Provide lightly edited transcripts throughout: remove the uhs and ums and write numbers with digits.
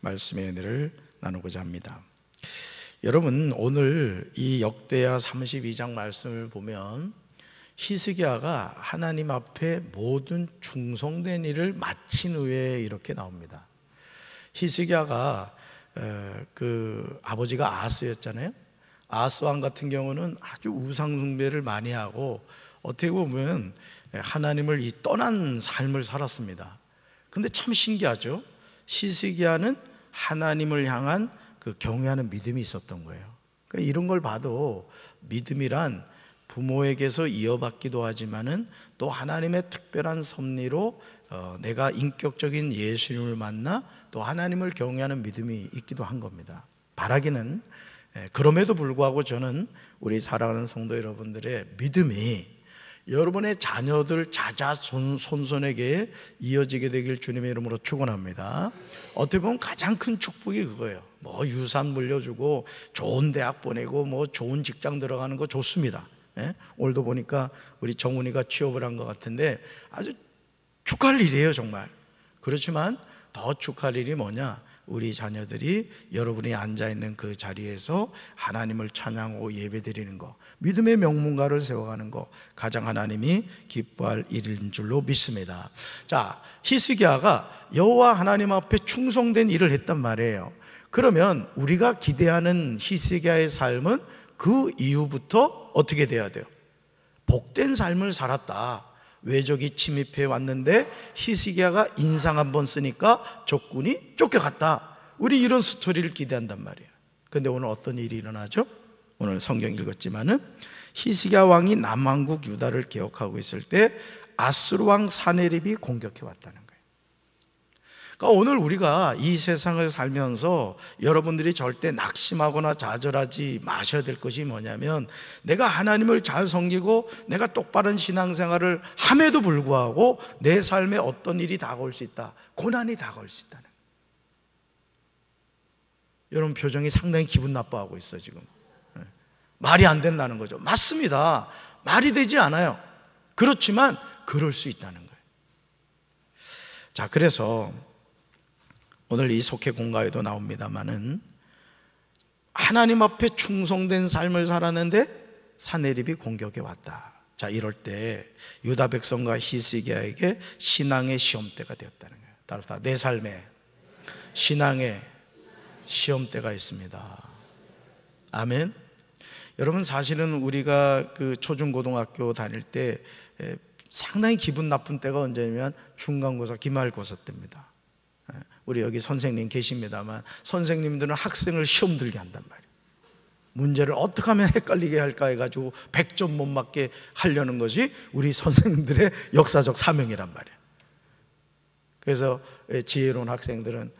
말씀의 은혜를 나누고자 합니다. 여러분, 오늘 이 역대하 32장 말씀을 보면 히스기야가 하나님 앞에 모든 충성된 일을 마친 후에 이렇게 나옵니다. 히스기야가 아버지가 아하스였잖아요. 아하스 왕 같은 경우는 아주 우상 숭배를 많이 하고 어떻게 보면 하나님을 떠난 삶을 살았습니다. 근데 참 신기하죠. 히스기야는 하나님을 향한 경외하는 믿음이 있었던 거예요. 그러니까 이런 걸 봐도 믿음이란 부모에게서 이어받기도 하지만은 또 하나님의 특별한 섭리로 내가 인격적인 예수님을 만나 또 하나님을 경외하는 믿음이 있기도 한 겁니다. 바라기는 그럼에도 불구하고 저는 우리 사랑하는 성도 여러분들의 믿음이 여러분의 자녀들 자자손손에게 이어지게 되길 주님의 이름으로 축원합니다. 어떻게 보면 가장 큰 축복이 그거예요. 유산 물려주고 좋은 대학 보내고 좋은 직장 들어가는 거 좋습니다. 오늘도 보니까 우리 정훈이가 취업을 한 것 같은데 아주 축하할 일이에요, 정말. 그렇지만 더 축하할 일이 뭐냐? 우리 자녀들이 여러분이 앉아있는 그 자리에서 하나님을 찬양하고 예배드리는 거, 믿음의 명문가를 세워가는 거, 가장 하나님이 기뻐할 일인 줄로 믿습니다. 자, 히스기야가 여호와 하나님 앞에 충성된 일을 했단 말이에요. 그러면 우리가 기대하는 히스기야의 삶은 그 이후부터 어떻게 돼야 돼요? 복된 삶을 살았다. 외적이 침입해 왔는데 히스기야가 인상 한번 쓰니까 적군이 쫓겨갔다. 우리 이런 스토리를 기대한단 말이에요. 근데 오늘 어떤 일이 일어나죠? 오늘 성경 읽었지만은 히스기야 왕이 남왕국 유다를 개혁하고 있을 때 아수르 왕 사네립이 공격해 왔다는 거예요. 그러니까 오늘 우리가 이 세상을 살면서 여러분들이 절대 낙심하거나 좌절하지 마셔야 될 것이 뭐냐면, 내가 하나님을 잘 섬기고 내가 똑바른 신앙생활을 함에도 불구하고 내 삶에 어떤 일이 다가올 수 있다, 고난이 다가올 수 있다는 거예요. 여러분 표정이 상당히 기분 나빠하고 있어요 지금. 말이 안 된다는 거죠. 맞습니다. 말이 되지 않아요. 그렇지만 그럴 수 있다는 거예요. 자, 그래서 오늘 이 속회 공가에도 나옵니다마는 하나님 앞에 충성된 삶을 살았는데 사네립이 공격해 왔다. 자, 이럴 때 유다 백성과 히스기야에게 신앙의 시험대가 되었다는 거예요. 따라서 내 삶에 신앙의 시험대가 있습니다. 아멘. 여러분, 사실은 우리가 초중고등학교 다닐 때 상당히 기분 나쁜 때가 언제냐면 중간고사, 기말고사 때입니다. 우리 여기 선생님 계십니다만 선생님들은 학생을 시험 들게 한단 말이에요. 문제를 어떻게 하면 헷갈리게 할까 해가지고 100점 못 맞게 하려는 것이 우리 선생님들의 역사적 사명이란 말이에요. 그래서 지혜로운 학생들은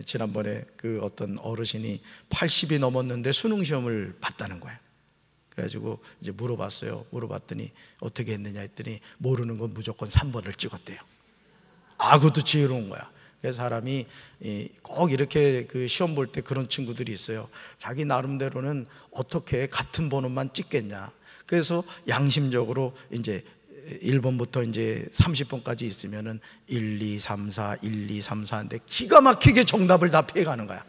지난번에 어떤 어르신이 80이 넘었는데 수능 시험을 봤다는 거예요. 그래가지고 이제 물어봤더니 어떻게 했느냐 했더니 모르는 건 무조건 3번을 찍었대요. 그것도 지혜로운 거야. 그래서 사람이 꼭 이렇게 시험 볼 때 그런 친구들이 있어요. 자기 나름대로는 어떻게 같은 번호만 찍겠냐. 그래서 양심적으로 이제 1번부터 이제 30번까지 있으면은 1, 2, 3, 4, 1, 2, 3, 4인데 기가 막히게 정답을 다 피해가는 거야.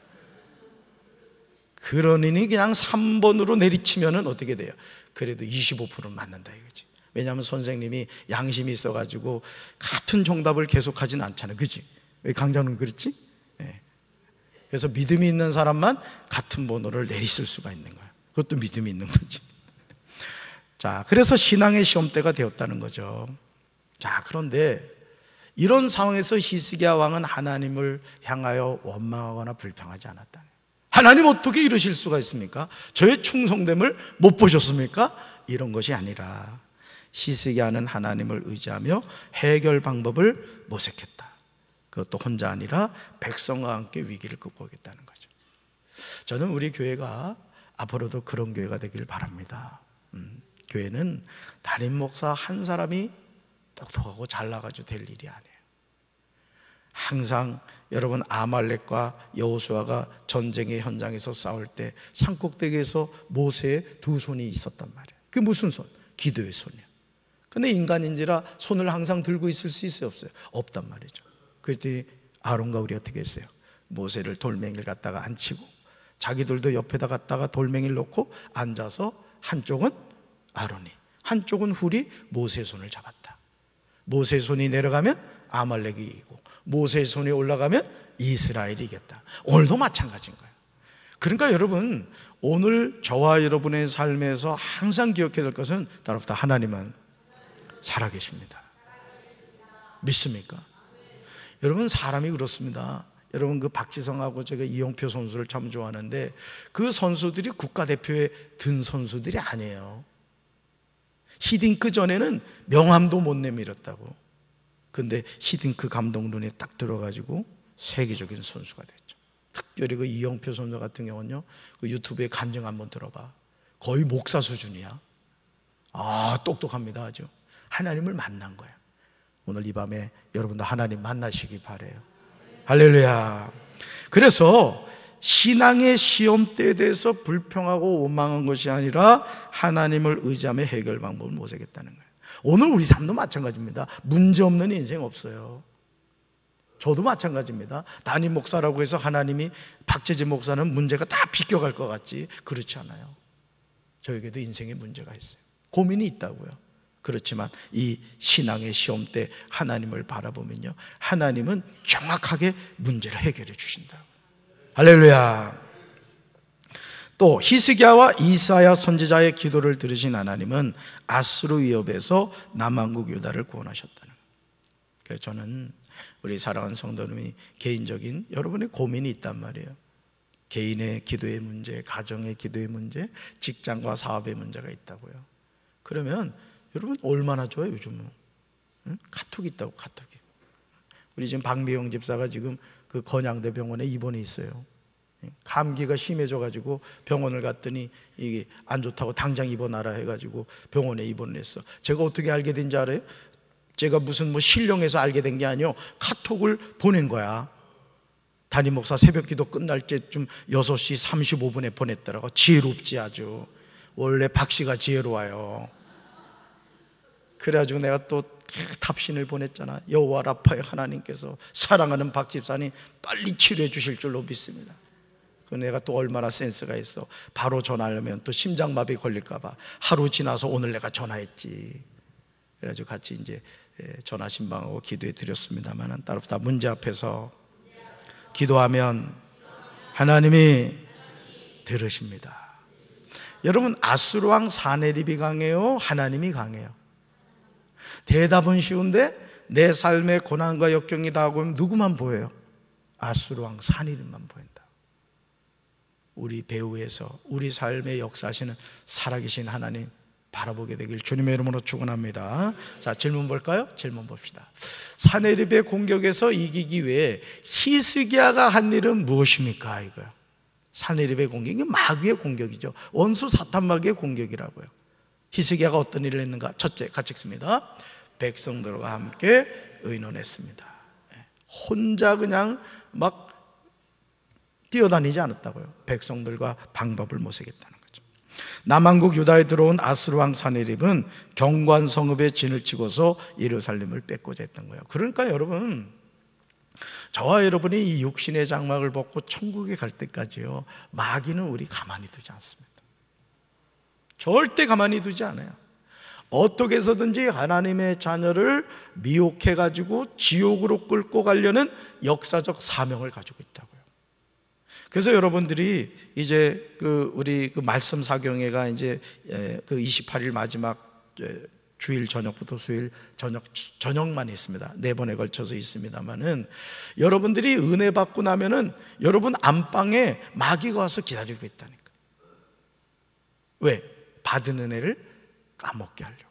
그러니 그냥 3번으로 내리치면은 어떻게 돼요? 그래도 25%는 맞는다 이거지. 왜냐하면 선생님이 양심이 있어가지고 같은 정답을 계속하진 않잖아요. 그치? 왜 강자는 그렇지? 네. 그래서 믿음이 있는 사람만 같은 번호를 내리쓸 수가 있는 거야. 그것도 믿음이 있는 거지. 자, 그래서 신앙의 시험대가 되었다는 거죠. 자, 그런데 이런 상황에서 히스기야 왕은 하나님을 향하여 원망하거나 불평하지 않았다는 거예요. 하나님 어떻게 이러실 수가 있습니까? 저의 충성됨을 못 보셨습니까? 이런 것이 아니라 히스기야는 하나님을 의지하며 해결 방법을 모색했다. 그것도 혼자 아니라 백성과 함께 위기를 극복하겠다는 거죠. 저는 우리 교회가 앞으로도 그런 교회가 되길 바랍니다. 교회는 담임 목사 한 사람이 똑똑하고 잘나가지고 될 일이 아니에요. 항상 여러분, 아말렉과 여호수아가 전쟁의 현장에서 싸울 때 산꼭대기에서 모세의 두 손이 있었단 말이에요. 그게 무슨 손? 기도의 손이에요. 근데 인간인지라 손을 항상 들고 있을 수 있어요, 없어요? 없단 말이죠. 그랬더니 아론과 우리 어떻게 했어요? 모세를 돌멩이를 갖다가 앉히고 자기들도 옆에다 갖다가 돌멩이를 놓고 앉아서 한쪽은 아론이, 한쪽은 훌이 모세의 손을 잡았다. 모세의 손이 내려가면 아말렉이 이기고 모세의 손이 올라가면 이스라엘이 이겼다. 오늘도 마찬가지인 거예요. 그러니까 여러분, 오늘 저와 여러분의 삶에서 항상 기억해야 될 것은 따라붙어 하나님은 살아계십니다. 믿습니까? 여러분, 사람이 그렇습니다. 여러분, 그 박지성하고 제가 이영표 선수를 참 좋아하는데 그 선수들이 국가대표에 든 선수들이 아니에요. 히딩크 전에는 명함도 못 내밀었다고. 근데 히딩크 감독 눈에 딱 들어가지고 세계적인 선수가 됐죠. 특별히 그 이영표 선수 같은 경우는요, 그 유튜브에 간증 한번 들어봐. 거의 목사 수준이야. 똑똑합니다. 아주. 하나님을 만난 거야. 오늘 이 밤에 여러분도 하나님 만나시기 바라요. 할렐루야. 그래서 신앙의 시험대에 대해서 불평하고 원망한 것이 아니라 하나님을 의지하며 해결 방법을 모색했다는 거예요. 오늘 우리 삶도 마찬가지입니다. 문제 없는 인생 없어요. 저도 마찬가지입니다. 담임 목사라고 해서 하나님이 박재진 목사는 문제가 다 비껴갈 것 같지, 그렇지 않아요. 저에게도 인생에 문제가 있어요. 고민이 있다고요. 그렇지만 이 신앙의 시험 때 하나님을 바라보면요, 하나님은 정확하게 문제를 해결해 주신다. 할렐루야. 또 히스기야와 이사야 선지자의 기도를 들으신 하나님은 아수르 위협에서 남한국 유다를 구원하셨다는 거예요. 그래서 저는 우리 사랑하는 성도님이 개인적인 여러분의 고민이 있단 말이에요. 개인의 기도의 문제, 가정의 기도의 문제, 직장과 사업의 문제가 있다고요. 그러면 여러분 얼마나 좋아요 요즘은. 응? 카톡이 있다고, 카톡이. 우리 지금 박미영 집사가 지금 그 건양대 병원에 입원해 있어요. 감기가 심해져가지고 병원을 갔더니 이게 안 좋다고 당장 입원하라 해가지고 병원에 입원을 했어. 제가 어떻게 알게 된지 알아요? 제가 무슨 신령해서 알게 된 게 아니요, 카톡을 보낸 거야. 담임 목사 새벽 기도 끝날 때쯤 6시 35분에 보냈더라고. 지혜롭지 아주. 원래 박 씨가 지혜로워요. 그래가지고 내가 또 답신을 보냈잖아. 여호와 라파의 하나님께서 사랑하는 박 집사님 빨리 치료해 주실 줄로 믿습니다. 그 내가 또 얼마나 센스가 있어. 바로 전화하면 또 심장마비 걸릴까봐 하루 지나서 오늘 내가 전화했지. 그래가지고 같이 이제 전화 신방하고 기도해 드렸습니다만, 따로 다 문제 앞에서 기도하면 하나님이 들으십니다. 여러분, 아수르 왕 사네립이 강해요? 하나님이 강해요? 대답은 쉬운데 내 삶의 고난과 역경이 다가오면 누구만 보여요? 아수르 왕 사네립만 보인다. 우리 배후에서 우리 삶의 역사하시는 살아계신 하나님 바라보게 되길 주님의 이름으로 축원합니다. 자, 질문 볼까요? 질문 봅시다. 사네립의 공격에서 이기기 위해 히스기야가 한 일은 무엇입니까? 이거요. 사네립의 공격이 마귀의 공격이죠. 원수 사탄 마귀의 공격이라고요. 히스기야가 어떤 일을 했는가? 첫째, 같이 읽습니다. 백성들과 함께 의논했습니다. 혼자 그냥 막 뛰어다니지 않았다고요. 백성들과 방법을 모색했다는 거죠. 남한국 유다에 들어온 아수르 왕 사네립은 경관 성읍에 진을 치고서 예루살렘을 뺏고자 했던 거예요. 그러니까 여러분, 저와 여러분이 이 육신의 장막을 벗고 천국에 갈 때까지요, 마귀는 우리 가만히 두지 않습니다. 절대 가만히 두지 않아요. 어떻게 해서든지 하나님의 자녀를 미혹해가지고 지옥으로 끌고 가려는 역사적 사명을 가지고 있다고요. 그래서 여러분들이 이제 우리 말씀 사경회가 이제 28일 마지막 주일 저녁부터 수요일 저녁만 있습니다. 4번에 걸쳐서 있습니다만은, 여러분들이 은혜 받고 나면은 여러분 안방에 마귀가 와서 기다리고 있다니까. 왜? 받은 은혜를 까먹게 하려고.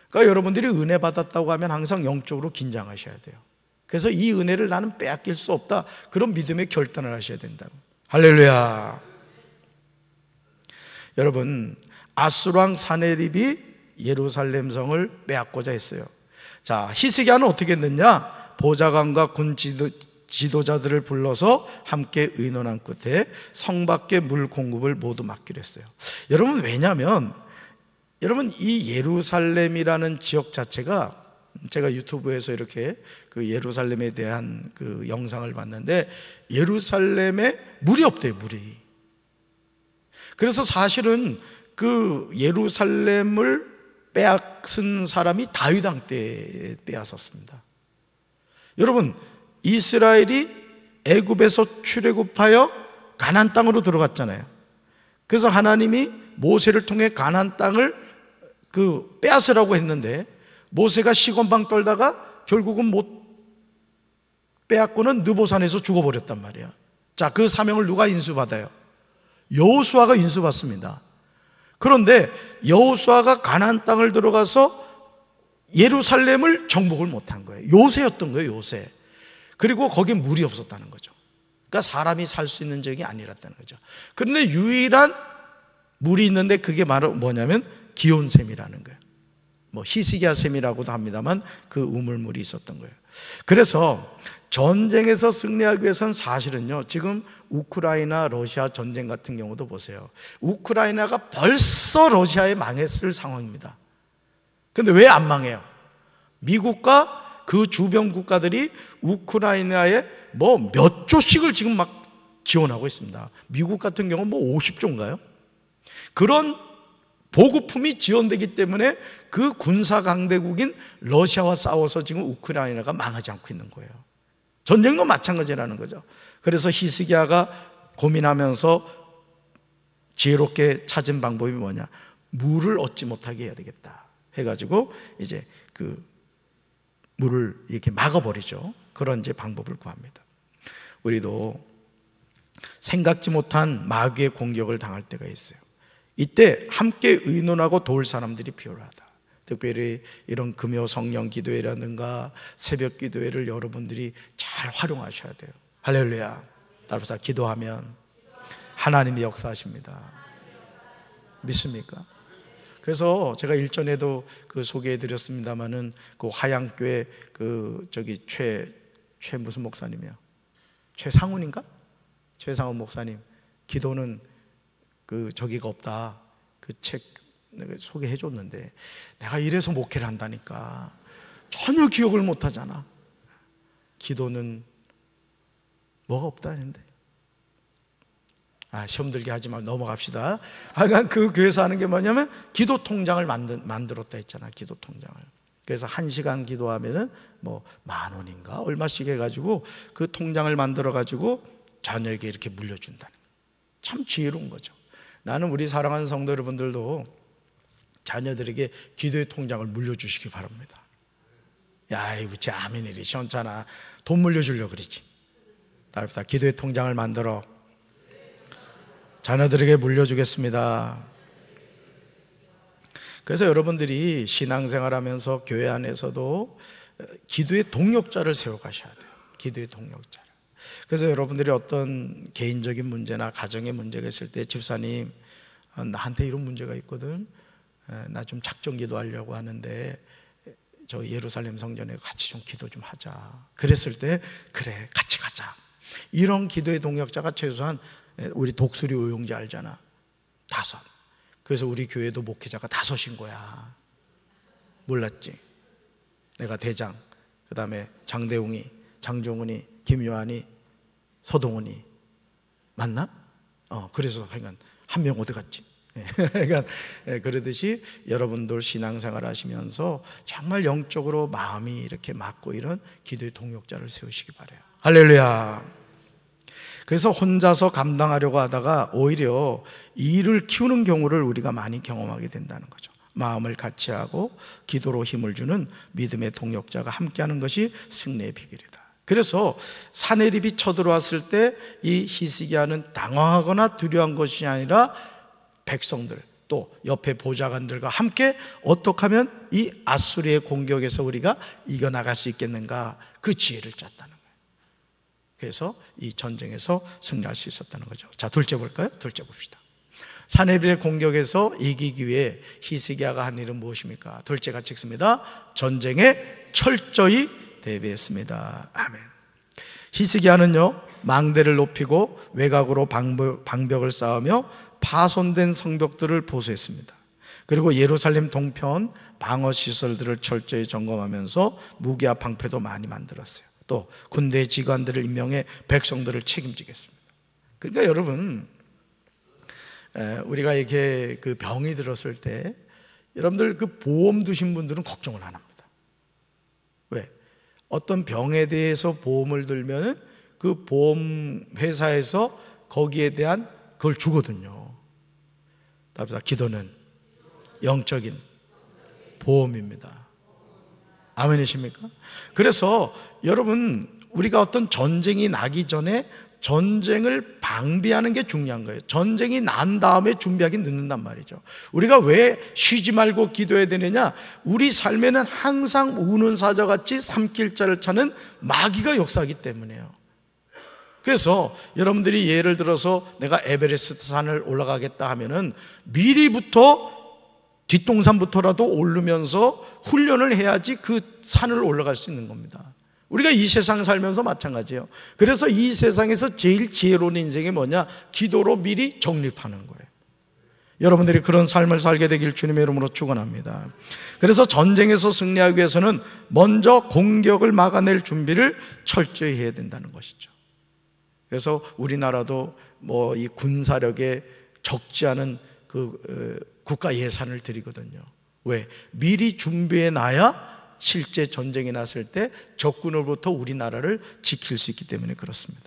그러니까 여러분들이 은혜 받았다고 하면 항상 영적으로 긴장하셔야 돼요. 그래서 이 은혜를 나는 빼앗길 수 없다, 그런 믿음의 결단을 하셔야 된다고. 할렐루야. 여러분, 아수르 왕 사네립이 예루살렘 성을 빼앗고자 했어요. 자, 히스기야는 어떻게 했느냐? 보좌관과 군 지도자들을 불러서 함께 의논한 끝에 성 밖의 물 공급을 모두 막기로 했어요. 여러분, 왜냐하면 여러분, 이 예루살렘이라는 지역 자체가 제가 유튜브에서 이렇게 그 예루살렘에 대한 그 영상을 봤는데 예루살렘에 물이 없대요, 물이. 그래서 사실은 그 예루살렘을 빼앗은 사람이 다윗 왕 때 빼앗았습니다. 여러분, 이스라엘이 애굽에서 출애굽하여 가나안 땅으로 들어갔잖아요. 그래서 하나님이 모세를 통해 가나안 땅을 빼앗으라고 했는데 모세가 시건방 떨다가 결국은 못 빼앗고는 느보산에서 죽어버렸단 말이야. 자, 그 사명을 누가 인수받아요? 여호수아가 인수받습니다. 그런데 여호수아가 가나안 땅을 들어가서 예루살렘을 정복을 못한 거예요. 요새였던 거예요, 요새. 그리고 거기에 물이 없었다는 거죠. 그러니까 사람이 살 수 있는 지역이 아니랐다는 거죠. 그런데 유일한 물이 있는데 그게 바로 뭐냐면 기온샘이라는 거예요. 뭐 히스기야 샘이라고도 합니다만 그 우물물이 있었던 거예요. 그래서 전쟁에서 승리하기 위해서는 사실은요, 지금 우크라이나 러시아 전쟁 같은 경우도 보세요. 우크라이나가 벌써 러시아에 망했을 상황입니다. 근데 왜 안 망해요? 미국과 그 주변 국가들이 우크라이나에 뭐 몇 조씩을 지금 막 지원하고 있습니다. 미국 같은 경우는 뭐 50조인가요? 그런 보급품이 지원되기 때문에 그 군사 강대국인 러시아와 싸워서 지금 우크라이나가 망하지 않고 있는 거예요. 전쟁도 마찬가지라는 거죠. 그래서 히스기야가 고민하면서 지혜롭게 찾은 방법이 뭐냐? 물을 얻지 못하게 해야 되겠다 해가지고 이제 그 물을 이렇게 막아버리죠. 그런 이제 방법을 구합니다. 우리도 생각지 못한 마귀의 공격을 당할 때가 있어요. 이때 함께 의논하고 도울 사람들이 필요하다. 특별히 이런 금요 성령 기도회라든가 새벽 기도회를 여러분들이 잘 활용하셔야 돼요. 할렐루야. 따라서 기도하면 하나님이 역사하십니다. 믿습니까? 그래서 제가 일전에도 그 소개해 드렸습니다마는 그 화양교회 최 무슨 목사님이요? 최상훈인가? 최상훈 목사님 기도는 저기가 없다. 그 책 내가 소개해 줬는데 내가 이래서 목회를 한다니까 전혀 기억을 못 하잖아. 기도는 뭐가 없다는데. 시험 들게 하지 말고 넘어갑시다. 하여간 그 교회에서 하는 게 뭐냐면 기도 통장을 만들었다 했잖아. 기도 통장을. 그래서 1시간 기도하면은 뭐 10,000원인가 얼마씩 해가지고 그 통장을 만들어가지고 자녀에게 이렇게 물려준다는 거예요. 참 지혜로운 거죠. 나는 우리 사랑하는 성도 여러분들도 자녀들에게 기도의 통장을 물려주시기 바랍니다. 야, 이거 제 아멘이리 시원찮아. 돈 물려주려고 그러지. 따라서 기도의 통장을 만들어 자녀들에게 물려주겠습니다. 그래서 여러분들이 신앙생활 하면서 교회 안에서도 기도의 동역자를 세워가셔야 돼요. 기도의 동역자를. 그래서 여러분들이 어떤 개인적인 문제나 가정의 문제가 있을 때 집사님, 나한테 이런 문제가 있거든. 나 좀 작정 기도하려고 하는데 저 예루살렘 성전에 같이 좀 기도 좀 하자. 그랬을 때 그래 같이 가자. 이런 기도의 동역자가 최소한 우리 독수리 오용지 알잖아. 5. 그래서 우리 교회도 목회자가 5인 거야. 몰랐지? 내가 대장, 그 다음에 장대웅이, 장종훈이, 김요한이, 서동훈이. 맞나? 그래서 하여간 한 명 어디 갔지? 그러니까 그러듯이 여러분들 신앙생활 하시면서 정말 영적으로 마음이 이렇게 맞고 이런 기도의 동역자를 세우시기 바라요. 할렐루야. 그래서 혼자서 감당하려고 하다가 오히려 일을 키우는 경우를 우리가 많이 경험하게 된다는 거죠. 마음을 같이 하고 기도로 힘을 주는 믿음의 동역자가 함께하는 것이 승리의 비결이다. 그래서 사내립이 쳐들어왔을 때 이 히스기야는 당황하거나 두려워한 것이 아니라 백성들 또 옆에 보좌관들과 함께 어떻게 하면 이 아수리의 공격에서 우리가 이겨나갈 수 있겠는가, 그 지혜를 짰다는 거예요. 그래서 이 전쟁에서 승리할 수 있었다는 거죠. 자, 둘째 볼까요? 둘째 봅시다. 사내립의 공격에서 이기기 위해 히스기야가 한 일은 무엇입니까? 둘째 같이 읽습니다. 전쟁에 철저히 대비했습니다. 아멘. 히스기야는요, 망대를 높이고 외곽으로 방벽을 쌓으며 파손된 성벽들을 보수했습니다. 그리고 예루살렘 동편 방어 시설들을 철저히 점검하면서 무기와 방패도 많이 만들었어요. 또 군대 지관들을 임명해 백성들을 책임지겠습니다. 그러니까 여러분, 우리가 이렇게 그 병이 들었을 때 여러분들 그 보험 두신 분들은 걱정을 안 합니다. 왜? 어떤 병에 대해서 보험을 들면 그 보험 회사에서 거기에 대한 그걸 주거든요. 답니다. 기도는 영적인 보험입니다. 아멘이십니까? 그래서 여러분, 우리가 어떤 전쟁이 나기 전에 전쟁을 방비하는 게 중요한 거예요. 전쟁이 난 다음에 준비하기 늦는단 말이죠. 우리가 왜 쉬지 말고 기도해야 되느냐? 우리 삶에는 항상 우는 사자같이 삼킬자를 차는 마귀가 역사하기 때문에요. 그래서 여러분들이 예를 들어서 내가 에베레스트 산을 올라가겠다 하면은 미리부터 뒷동산부터라도 오르면서 훈련을 해야지 그 산을 올라갈 수 있는 겁니다. 우리가 이 세상 살면서 마찬가지예요. 그래서 이 세상에서 제일 지혜로운 인생이 뭐냐? 기도로 미리 정립하는 거예요. 여러분들이 그런 삶을 살게 되길 주님의 이름으로 축원합니다. 그래서 전쟁에서 승리하기 위해서는 먼저 공격을 막아낼 준비를 철저히 해야 된다는 것이죠. 그래서 우리나라도 뭐 이 군사력에 적지 않은 그 국가 예산을 드리거든요. 왜? 미리 준비해 놔야 실제 전쟁이 났을 때 적군으로부터 우리나라를 지킬 수 있기 때문에 그렇습니다.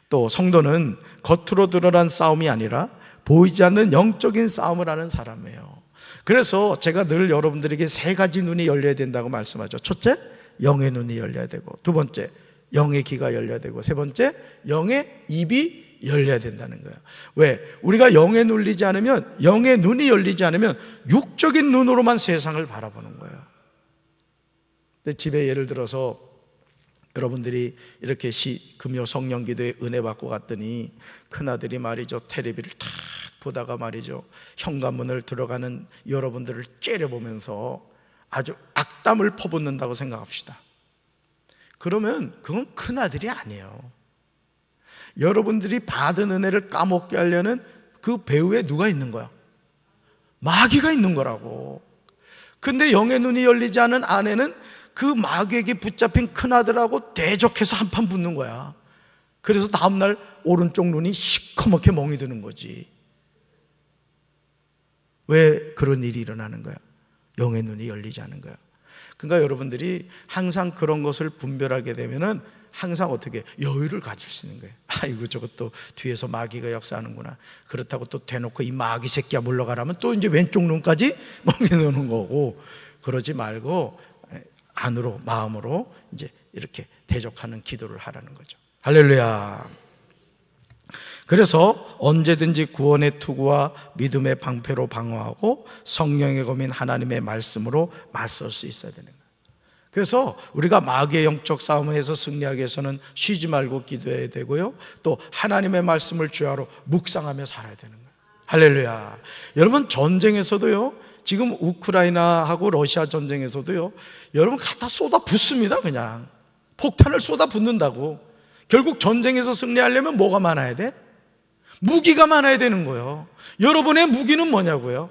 또 성도는 겉으로 드러난 싸움이 아니라 보이지 않는 영적인 싸움을 하는 사람이에요. 그래서 제가 늘 여러분들에게 세 가지 눈이 열려야 된다고 말씀하죠. 첫째, 영의 눈이 열려야 되고, 두 번째, 영의 귀가 열려야 되고, 세 번째, 영의 입이 열려야 된다는 거예요. 왜? 우리가 영에 눌리지 않으면, 영의 눈이 열리지 않으면 육적인 눈으로만 세상을 바라보는 거예요. 근데 집에 예를 들어서 여러분들이 이렇게 금요 성령 기도에 은혜 받고 갔더니 큰아들이 말이죠, 텔레비를 탁 보다가 말이죠, 현관문을 들어가는 여러분들을 째려보면서 아주 악담을 퍼붓는다고 생각합시다. 그러면 그건 큰아들이 아니에요. 여러분들이 받은 은혜를 까먹게 하려는 그 배후에 누가 있는 거야? 마귀가 있는 거라고. 근데 영의 눈이 열리지 않은 아내는 그 마귀에게 붙잡힌 큰아들하고 대적해서 한판 붙는 거야. 그래서 다음날 오른쪽 눈이 시커멓게 멍이 드는 거지. 왜 그런 일이 일어나는 거야? 영의 눈이 열리지 않은 거야. 그러니까 여러분들이 항상 그런 것을 분별하게 되면은 항상 어떻게 여유를 가질 수 있는 거예요. 아이고, 저것도 뒤에서 마귀가 역사하는구나. 그렇다고 또 대놓고 이 마귀 새끼야 물러가라면 또 이제 왼쪽 눈까지 멍이 드는 거고, 그러지 말고 안으로, 마음으로 이제 이렇게 대적하는 기도를 하라는 거죠. 할렐루야. 그래서 언제든지 구원의 투구와 믿음의 방패로 방어하고 성령의 검인 하나님의 말씀으로 맞설 수 있어야 되는 거예요. 그래서 우리가 마귀의 영적 싸움에서 승리하기 위해서는 쉬지 말고 기도해야 되고요, 또 하나님의 말씀을 주야로 묵상하며 살아야 되는 거예요. 할렐루야. 여러분, 전쟁에서도요, 지금 우크라이나하고 러시아 전쟁에서도요, 여러분 갖다 쏟아 붓습니다. 그냥 폭탄을 쏟아 붓는다고. 결국 전쟁에서 승리하려면 뭐가 많아야 돼? 무기가 많아야 되는 거예요. 여러분의 무기는 뭐냐고요?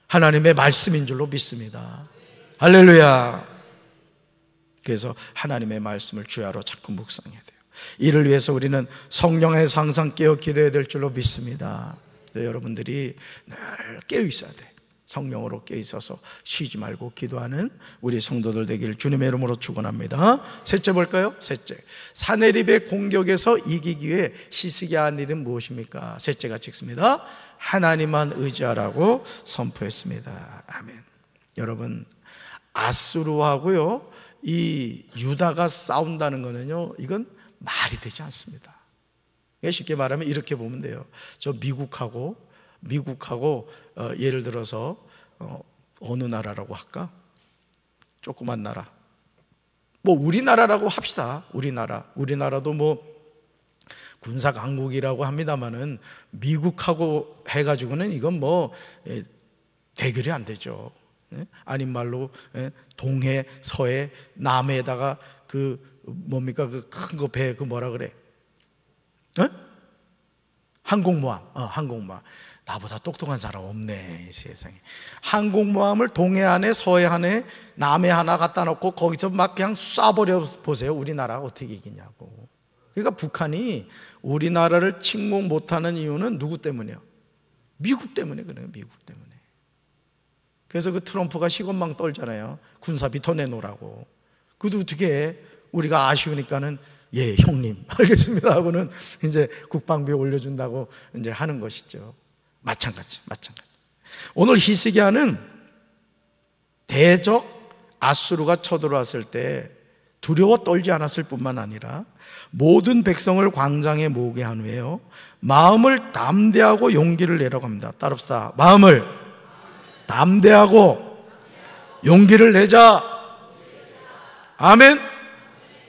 하나님의 말씀인 줄로 믿습니다. 할렐루야. 그래서 하나님의 말씀을 주야로 자꾸 묵상해야 돼요. 이를 위해서 우리는 성령의 항상 깨어 기도해야 될 줄로 믿습니다. 여러분들이 늘 깨어 있어야 돼. 성령으로 깨어 있어서 쉬지 말고 기도하는 우리 성도들 되길 주님의 이름으로 축원합니다. 셋째 볼까요? 셋째, 사내립의 공격에서 이기기 위해 시쓰게 한 일은 무엇입니까? 셋째가 찍습니다. 하나님만 의지하라고 선포했습니다. 아멘. 여러분, 아수르하고요, 이 유다가 싸운다는 거는요, 이건 말이 되지 않습니다. 쉽게 말하면 이렇게 보면 돼요. 저 미국하고 예를 들어서 어느 나라라고 할까? 조그만 나라, 뭐 우리나라라고 합시다. 우리나라도 뭐 군사 강국이라고 합니다만은 미국하고 해가지고는 이건 뭐 대결이 안 되죠. 아닌 말로 동해, 서해, 남해에다가 그 뭡니까, 그 큰 거 배, 그 뭐라 그래? 항공모함. 나보다 똑똑한 사람 없네, 이 세상에. 항공모함을 동해안에 서해안에 남해 하나 갖다 놓고 거기서 막 그냥 쏴버려 보세요. 우리나라가 어떻게 이기냐고. 그러니까 북한이 우리나라를 침공 못하는 이유는 누구 때문이에요? 미국 때문에 그래요. 미국 때문에. 그래서 그 트럼프가 시건망 떨잖아요. 군사비 더 내놓으라고. 그것도 어떻게 해? 우리가 아쉬우니까는 예, 형님 알겠습니다 하고는 이제 국방비에 올려준다고 이제 하는 것이죠. 마찬가지. 오늘 히스기야는 대적 아수르가 쳐들어왔을 때 두려워 떨지 않았을 뿐만 아니라 모든 백성을 광장에 모으게 한 후에요, 마음을 담대하고 용기를 내라고 합니다. 따라합시다. 마음을 담대하고 용기를 내자. 아멘.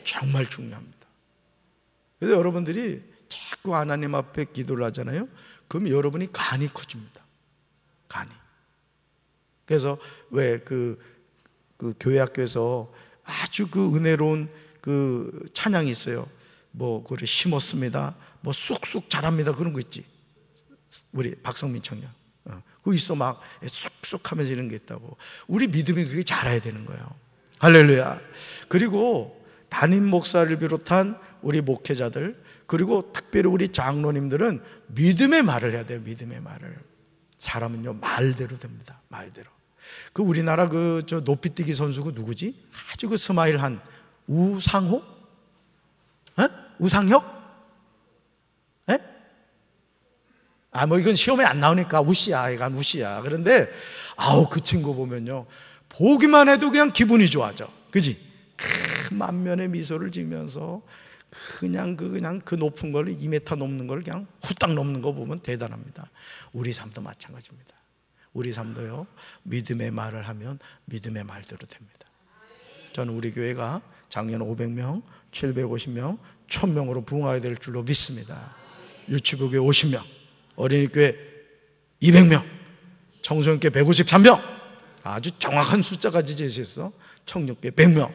정말 중요합니다. 그래서 여러분들이 자꾸 하나님 앞에 기도를 하잖아요. 그럼 여러분이 간이 커집니다. 간이. 그래서 왜 그 교회 학교에서 아주 그 은혜로운 그 찬양이 있어요. 뭐 그래 심었습니다. 뭐 쑥쑥 자랍니다. 그런 거 있지. 우리 박성민 청년. 그거 있어 막 쑥쑥 하면서 이런 게 있다고. 우리 믿음이 그렇게 자라야 되는 거예요. 할렐루야. 그리고 담임 목사를 비롯한 우리 목회자들, 그리고 특별히 우리 장로님들은 믿음의 말을 해야 돼요. 믿음의 말을. 사람은요 말대로 됩니다. 말대로. 그 우리나라 그 저 높이뛰기 선수가 누구지? 아주 그 스마일한 우상호? 우상혁? 뭐 이건 시험에 안 나오니까 우씨야, 이건 우씨야. 그런데 아우 그 친구 보면요 보기만 해도 그냥 기분이 좋아져. 그지? 만면의 미소를 지으면서 그냥 그 높은 걸 2m 넘는 걸 그냥 후딱 넘는 거 보면 대단합니다. 우리 삶도 마찬가지입니다. 우리 삶도요 믿음의 말을 하면 믿음의 말대로 됩니다. 저는 우리 교회가 작년 500명, 750명, 1000명으로 부흥하게 될 줄로 믿습니다. 유치부교회 50명, 어린이교회 200명, 청소년교회 153명, 아주 정확한 숫자까지 제시했어. 청년교회 100명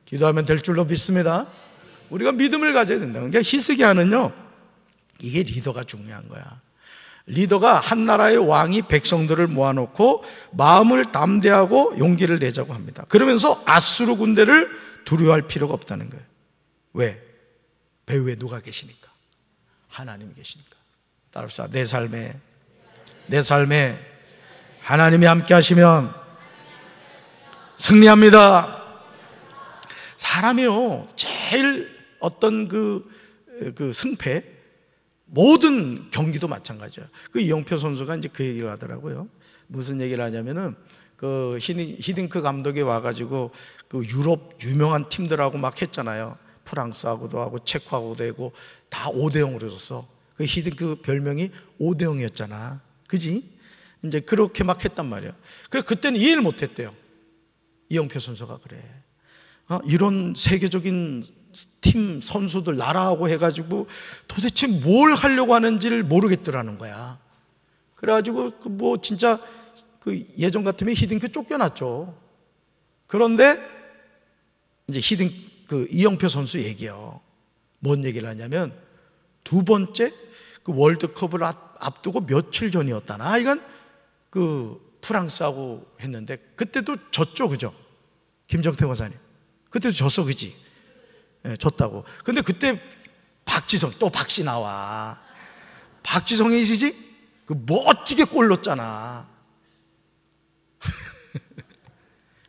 기도하면 될 줄로 믿습니다. 우리가 믿음을 가져야 된다. 그러니까 히스기야는요 이게 리더가 중요한 거야. 리더가 한 나라의 왕이 백성들을 모아놓고 마음을 담대하고 용기를 내자고 합니다. 그러면서 아수르 군대를 두려워할 필요가 없다는 거예요. 왜? 배후에 누가 계시니까? 하나님이 계시니까. 따라합시다. 내 삶에 하나님이 함께 하시면 승리합니다. 사람이요 제일 어떤 그 승패, 모든 경기도 마찬가지야. 그 이영표 선수가 이제 그 얘기를 하더라고요. 무슨 얘기를 하냐면은 그 히딩크 감독이 와가지고 그 유럽 유명한 팀들하고 막 했잖아요. 프랑스하고도 하고 체코하고도 하고 다 5대0으로 졌어. 그 히딩크 별명이 5대0이었잖아. 그지? 이제 그렇게 막 했단 말이야. 그때는 이해를 못 했대요. 이영표 선수가 그래. 이런 세계적인 팀 선수들 나라하고 해가지고 도대체 뭘 하려고 하는지를 모르겠더라는 거야. 그래가지고 뭐 진짜 그 예전 같으면 히딩크 쫓겨났죠. 그런데 이제 그 이영표 선수 얘기요. 뭔 얘기를 하냐면 두 번째 그 월드컵을 앞두고 며칠 전이었다나. 이건 그 프랑스하고 했는데 그때도 졌죠, 그죠? 김정태 원사님. 그때도 졌어, 그지? 네, 졌다고. 근데 그때 박지성, 또 박씨 나와. 박지성이 있으지? 그 멋지게 골 넣었잖아.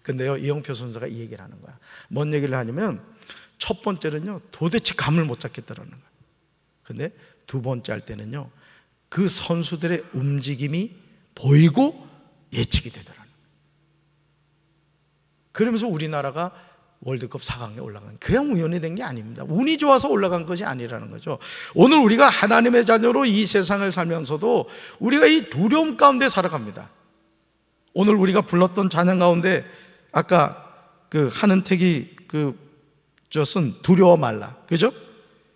근데요, 이영표 선수가 이 얘기를 하는 거야. 뭔 얘기를 하냐면, 첫 번째는요, 도대체 감을 못 잡겠다라는 거야. 근데 두 번째 할 때는요, 그 선수들의 움직임이 보이고 예측이 되더라는 거야. 그러면서 우리나라가 월드컵 4강에 올라간, 그냥 우연히 된 게 아닙니다. 운이 좋아서 올라간 것이 아니라는 거죠. 오늘 우리가 하나님의 자녀로 이 세상을 살면서도 우리가 이 두려움 가운데 살아갑니다. 오늘 우리가 불렀던 찬양 가운데 아까 그 한은택이 쓴 두려워 말라, 그죠?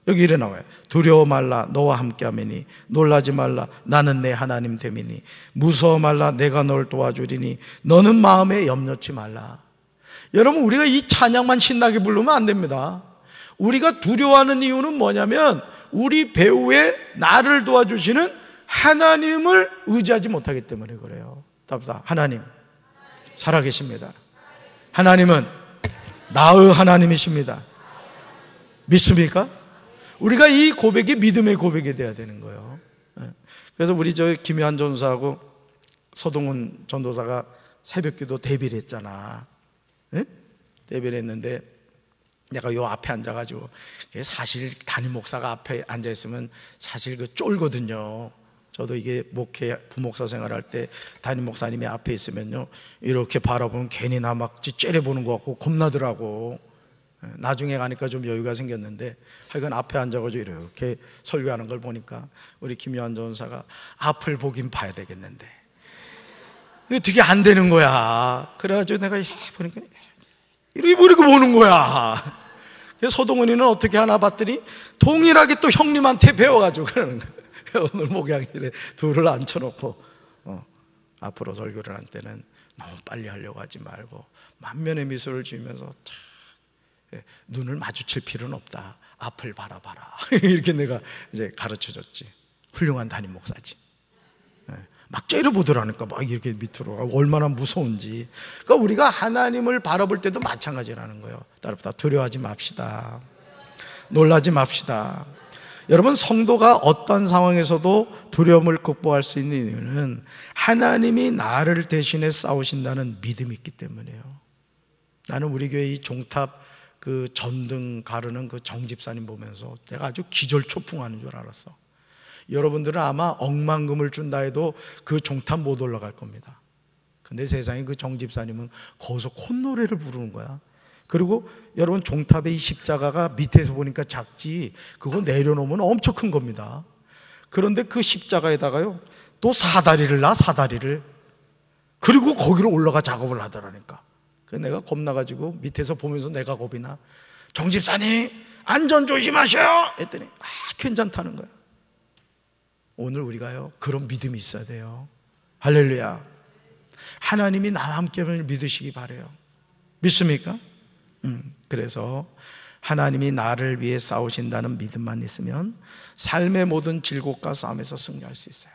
여기 이래 나와요. 두려워 말라, 너와 함께 하매니. 놀라지 말라, 나는 내 하나님 됨이니. 무서워 말라, 내가 널 도와주리니. 너는 마음에 염려치 말라. 여러분, 우리가 이 찬양만 신나게 부르면 안 됩니다. 우리가 두려워하는 이유는 뭐냐면 우리 배후에 나를 도와주시는 하나님을 의지하지 못하기 때문에 그래요. 답사, 하나님 살아계십니다. 하나님은 나의 하나님이십니다. 믿습니까? 우리가 이 고백이 믿음의 고백이 돼야 되는 거예요. 그래서 우리 저 김요한 전도사하고 서동훈 전도사가 새벽기도 데뷔를 했잖아. 데뷔를 했는데 내가 요 앞에 앉아가지고, 사실 담임 목사가 앞에 앉아있으면 사실 그 쫄거든요. 저도 이게 부목사 생활할 때 담임 목사님이 앞에 있으면요, 이렇게 바라보면 괜히 나 막 째려보는 것 같고 겁나더라고. 나중에 가니까 좀 여유가 생겼는데, 하여간 앞에 앉아가지고 이렇게 설교하는 걸 보니까 우리 김요한 전사가 앞을 보긴 봐야 되겠는데 어떻게 안 되는 거야. 그래가지고 내가 보니까 이렇게 보는 거야. 그래서 서동훈이는 어떻게 하나 봤더니 동일하게 또 형님한테 배워가지고 그러는 거야. 오늘 목양실에 둘을 앉혀놓고 앞으로 설교를 할 때는 너무 빨리 하려고 하지 말고 만면의 미소를 지으면서 참, 눈을 마주칠 필요는 없다. 앞을 바라봐라. 이렇게 내가 이제 가르쳐줬지. 훌륭한 담임 목사지. 막 째려보더라니까. 막 이렇게 밑으로. 얼마나 무서운지. 그러니까 우리가 하나님을 바라볼 때도 마찬가지라는 거예요. 따라서 두려워하지 맙시다. 놀라지 맙시다. 여러분, 성도가 어떤 상황에서도 두려움을 극복할 수 있는 이유는 하나님이 나를 대신해 싸우신다는 믿음이 있기 때문이에요. 나는 우리 교회 이 종탑 그 전등 가르는 그 정집사님 보면서 내가 아주 기절초풍하는 줄 알았어. 여러분들은 아마 억만금을 준다 해도 그 종탑 못 올라갈 겁니다. 근데 세상에 그 정집사님은 거기서 콧노래를 부르는 거야. 그리고 여러분, 종탑의 이 십자가가 밑에서 보니까 작지, 그거 내려놓으면 엄청 큰 겁니다. 그런데 그 십자가에다가요 또 사다리를 놔, 사다리를. 그리고 거기로 올라가 작업을 하더라니까. 그래서 내가 겁나가지고 밑에서 보면서 내가 겁이 나. 정집사님 안전 조심하셔요 했더니 괜찮다는 거야. 오늘 우리가요 그런 믿음이 있어야 돼요. 할렐루야. 하나님이 나와 함께함을 믿으시기 바라요. 믿습니까? 그래서 하나님이 나를 위해 싸우신다는 믿음만 있으면 삶의 모든 질곡과 싸움에서 승리할 수 있어요.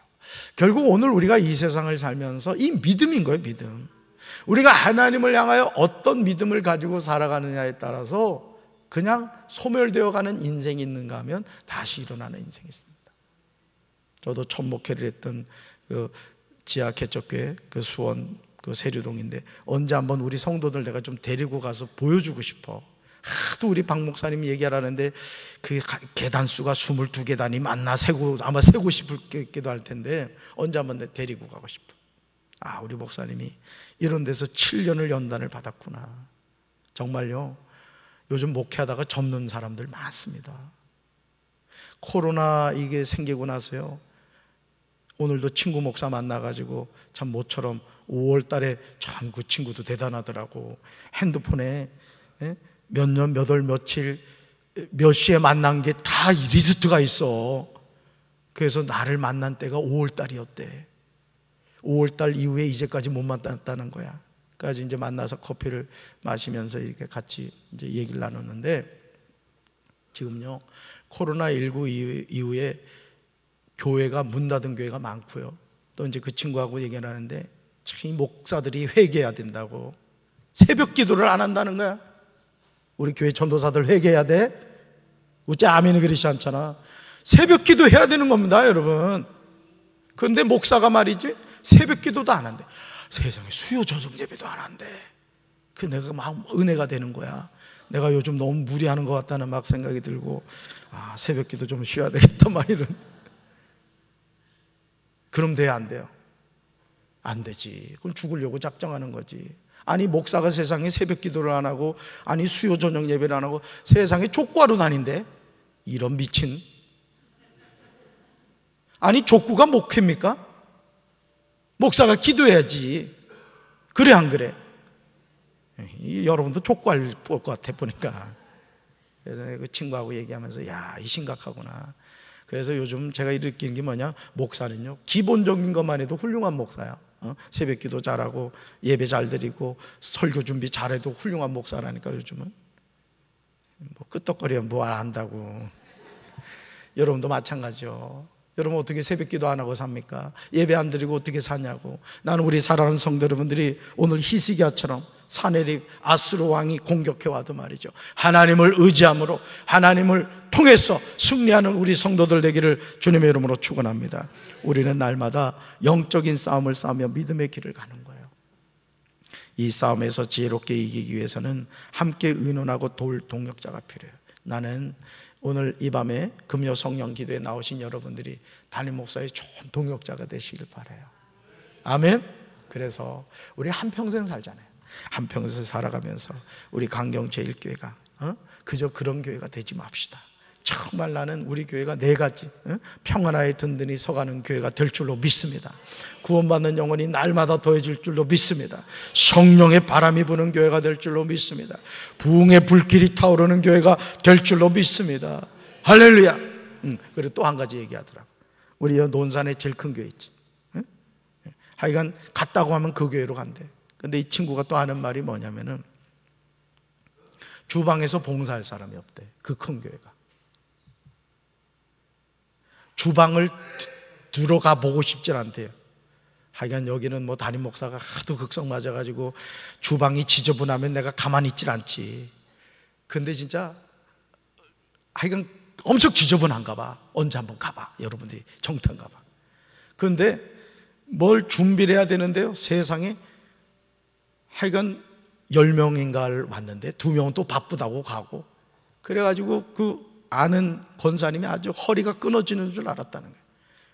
결국 오늘 우리가 이 세상을 살면서 이 믿음인 거예요. 믿음. 우리가 하나님을 향하여 어떤 믿음을 가지고 살아가느냐에 따라서 그냥 소멸되어 가는 인생이 있는가 하면 다시 일어나는 인생이 있습니다. 저도 첫 목회를 했던 그 지하 개척교회 그 수원 그 세류동인데, 언제 한번 우리 성도들 내가 좀 데리고 가서 보여주고 싶어. 하도 우리 박 목사님이 얘기하라는데 그 계단 수가 22계단이 맞나 아마 세고 싶기도 할 텐데 언제 한번 데리고 가고 싶어. 우리 목사님이 이런 데서 7년을 연단을 받았구나. 정말요, 요즘 목회하다가 접는 사람들 많습니다. 코로나 이게 생기고 나서요, 오늘도 친구 목사 만나가지고 참 모처럼 5월 달에 참 그 친구도 대단하더라고. 핸드폰에 몇 년, 몇 월, 며칠, 몇 시에 만난 게 다 리스트가 있어. 그래서 나를 만난 때가 5월 달이었대. 5월 달 이후에 이제까지 못 만났다는 거야. 그래서 이제 만나서 커피를 마시면서 이렇게 같이 이제 얘기를 나눴는데, 지금요 코로나19 이후에 교회가 문 닫은 교회가 많고요. 또 이제 그 친구하고 얘기를 하는데 참 목사들이 회개해야 된다고. 새벽 기도를 안 한다는 거야. 우리 교회 전도사들 회개해야 돼? 어째 아멘이 그러시 않잖아. 새벽 기도 해야 되는 겁니다, 여러분. 그런데 목사가 말이지 새벽 기도도 안 한대. 세상에 수요 저녁 예배도 안 한대. 그 내가 막 은혜가 되는 거야. 내가 요즘 너무 무리하는 것 같다는 막 생각이 들고, 새벽 기도 좀 쉬어야 되겠다 막 이런. 그럼 돼요, 안 돼요? 안 되지. 그럼 죽으려고 작정하는 거지. 아니, 목사가 세상에 새벽 기도를 안 하고, 아니 수요 저녁 예배를 안 하고 세상에 족구하러 다닌대. 이런 미친. 아니, 족구가 목회입니까? 목사가 기도해야지. 그래 안 그래? 여러분도 족구할 것 같아 보니까. 그래서 그 친구하고 얘기하면서 야, 이 심각하구나. 그래서 요즘 제가 느끼는 게 뭐냐, 목사는요 기본적인 것만 해도 훌륭한 목사야. 새벽 기도 잘하고 예배 잘 드리고 설교 준비 잘해도 훌륭한 목사라니까. 요즘은 뭐 끄떡거리면 뭐 안 한다고. 여러분도 마찬가지죠. 여러분 어떻게 새벽기도 안 하고 삽니까? 예배 안 드리고 어떻게 사냐고. 나는 우리 사랑하는 성도 여러분들이 오늘 히스기야처럼 사내립 아수르 왕이 공격해 와도 말이죠, 하나님을 의지함으로 하나님을 통해서 승리하는 우리 성도들 되기를 주님의 이름으로 축원합니다. 우리는 날마다 영적인 싸움을 싸우며 믿음의 길을 가는 거예요. 이 싸움에서 지혜롭게 이기기 위해서는 함께 의논하고 도울 동역자가 필요해요. 나는 오늘 이 밤에 금요 성령 기도에 나오신 여러분들이 담임 목사의 좋은 동역자가 되시길 바라요. 아멘. 그래서 우리 한평생 살잖아요. 한평생 살아가면서 우리 강경제일교회가 그저 그런 교회가 되지 맙시다. 정말 나는 우리 교회가 4가지 평안하에 든든히 서가는 교회가 될 줄로 믿습니다. 구원받는 영혼이 날마다 더해질 줄로 믿습니다. 성령의 바람이 부는 교회가 될 줄로 믿습니다. 부흥의 불길이 타오르는 교회가 될 줄로 믿습니다. 할렐루야. 그리고 또 한 가지 얘기하더라고. 우리 논산에 제일 큰 교회 있지. 하여간 갔다고 하면 그 교회로 간대. 근데 이 친구가 또 하는 말이 뭐냐면은 주방에서 봉사할 사람이 없대. 그 큰 교회가. 주방을 들어가 보고 싶진 않대요. 하여간 여기는 뭐 담임 목사가 하도 극성 맞아가지고 주방이 지저분하면 내가 가만히 있질 않지. 근데 진짜 하여간 엄청 지저분한가 봐. 언제 한번 가봐. 여러분들이 정탐 가봐. 그런데 뭘 준비를 해야 되는데요, 세상에 하여간 10명인가를 왔는데 2명은 또 바쁘다고 가고, 그래가지고 그 아는 권사님이 아주 허리가 끊어지는 줄 알았다는 거예요.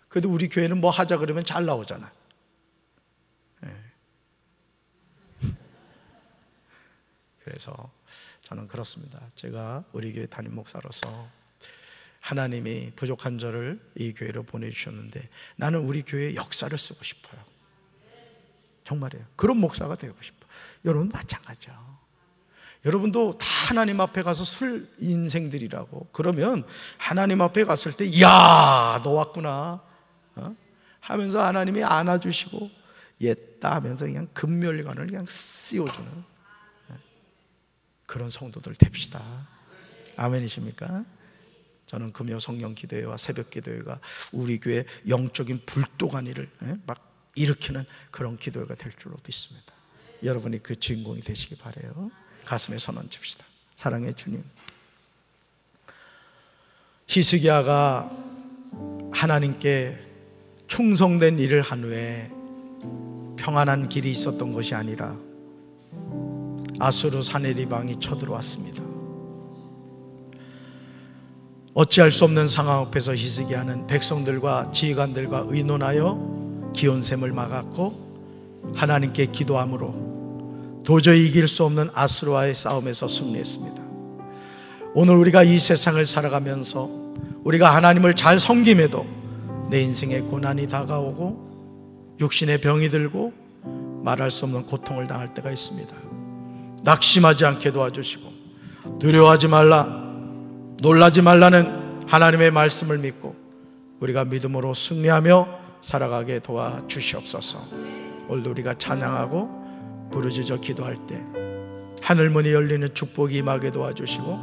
그래도 우리 교회는 뭐 하자 그러면 잘 나오잖아요. 그래서 저는 그렇습니다. 제가 우리 교회 담임 목사로서 하나님이 부족한 저를 이 교회로 보내주셨는데 나는 우리 교회의 역사를 쓰고 싶어요. 정말이에요. 그런 목사가 되고 싶어요. 여러분 마찬가지죠. 여러분도 다 하나님 앞에 가서 술 인생들이라고 그러면 하나님 앞에 갔을 때 이야 너 왔구나 하면서 하나님이 안아주시고 옛다 하면서 그냥 금멸관을 그냥 씌워주는 그런 성도들 됩시다. 아멘이십니까? 저는 금요 성령 기도회와 새벽 기도회가 우리 교회 영적인 불도가니를 막 일으키는 그런 기도회가 될 줄로 믿습니다. 여러분이 그 주인공이 되시기 바라요. 가슴에 손 얹읍시다. 사랑의 주님, 히스기야가 하나님께 충성된 일을 한 후에 평안한 길이 있었던 것이 아니라 아수르 사네립 왕이 쳐들어왔습니다. 어찌할 수 없는 상황 앞에서 히스기야는 백성들과 지휘관들과 의논하여 기온샘을 막았고 하나님께 기도함으로 도저히 이길 수 없는 아수르와의 싸움에서 승리했습니다. 오늘 우리가 이 세상을 살아가면서 우리가 하나님을 잘 섬김에도 내 인생에 고난이 다가오고 육신의 병이 들고 말할 수 없는 고통을 당할 때가 있습니다. 낙심하지 않게 도와주시고 두려워하지 말라, 놀라지 말라는 하나님의 말씀을 믿고 우리가 믿음으로 승리하며 살아가게 도와주시옵소서. 오늘도 우리가 찬양하고 부르짖어 기도할 때 하늘문이 열리는 축복이 임하게 도와주시고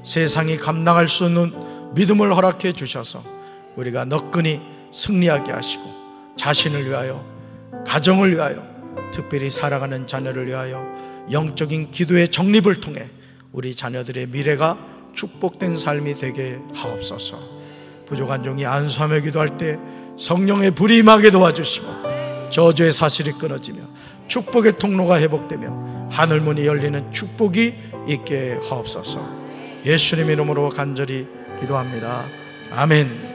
세상이 감당할 수 없는 믿음을 허락해 주셔서 우리가 너끈히 승리하게 하시고 자신을 위하여, 가정을 위하여, 특별히 살아가는 자녀를 위하여 영적인 기도의 정립을 통해 우리 자녀들의 미래가 축복된 삶이 되게 하옵소서. 부족한 종이 안수하며 기도할 때 성령의 불이 임하게 도와주시고 저주의 사실이 끊어지며 축복의 통로가 회복되며 하늘문이 열리는 축복이 있게 하옵소서. 예수님 이름으로 간절히 기도합니다. 아멘.